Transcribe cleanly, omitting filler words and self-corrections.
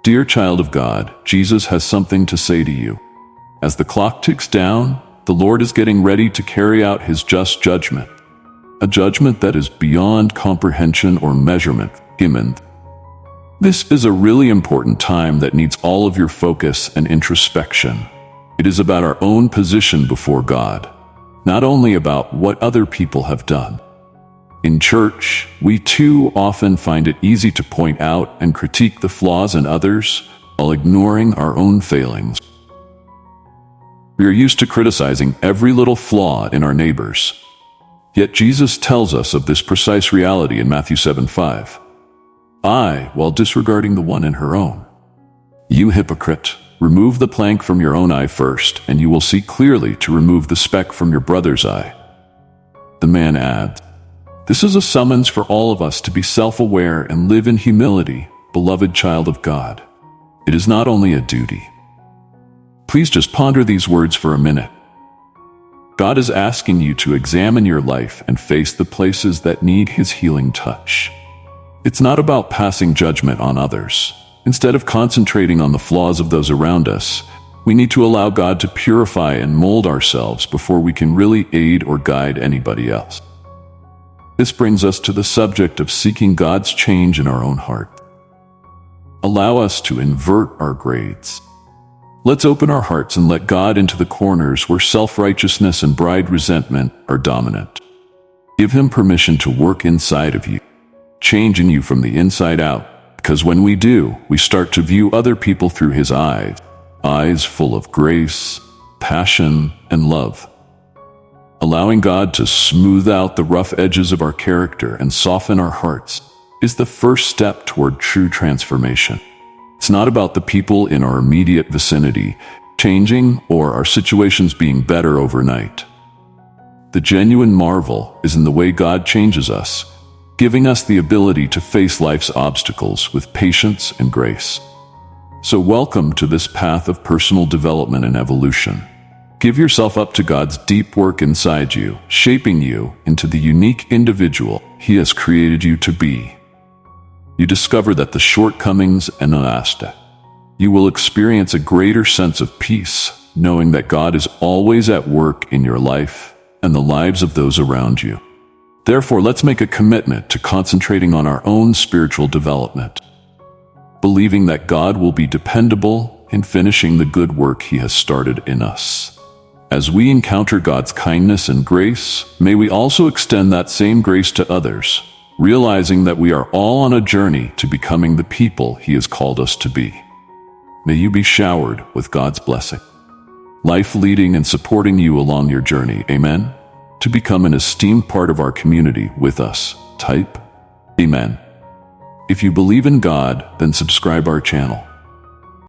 Dear child of God, Jesus has something to say to you. As the clock ticks down, the Lord is getting ready to carry out his just judgment, a judgment that is beyond comprehension or measurement. Amen. This is a really important time that needs all of your focus and introspection. It is about our own position before God, not only about what other people have done. In church, we too often find it easy to point out and critique the flaws in others while ignoring our own failings. We are used to criticizing every little flaw in our neighbors. Yet Jesus tells us of this precise reality in Matthew 7:5. While disregarding the one in her own. You hypocrite, remove the plank from your own eye first, and you will see clearly to remove the speck from your brother's eye. The man adds, this is a summons for all of us to be self-aware and live in humility, beloved child of God. It is not only a duty. Please just ponder these words for a minute. God is asking you to examine your life and face the places that need his healing touch. It's not about passing judgment on others. Instead of concentrating on the flaws of those around us, we need to allow God to purify and mold ourselves before we can really aid or guide anybody else. This brings us to the subject of seeking God's change in our own heart. Allow us to invert our grades. Let's open our hearts and let God into the corners where self-righteousness and bride resentment are dominant. Give him permission to work inside of you, changing you from the inside out, because when we do, we start to view other people through his eyes full of grace, passion, and love. Allowing God to smooth out the rough edges of our character and soften our hearts is the first step toward true transformation. It's not about the people in our immediate vicinity changing or our situations being better overnight. The genuine marvel is in the way God changes us, giving us the ability to face life's obstacles with patience and grace. So welcome to this path of personal development and evolution. Give yourself up to God's deep work inside you, shaping you into the unique individual he has created you to be. You discover that the shortcomings and unasta. You will experience a greater sense of peace, knowing that God is always at work in your life and the lives of those around you. Therefore, let's make a commitment to concentrating on our own spiritual development, believing that God will be dependable in finishing the good work he has started in us. As we encounter God's kindness and grace, may we also extend that same grace to others, realizing that we are all on a journey to becoming the people he has called us to be. May you be showered with God's blessing, life leading and supporting you along your journey. Amen. To become an esteemed part of our community with us, type Amen. If you believe in God, then subscribe our channel.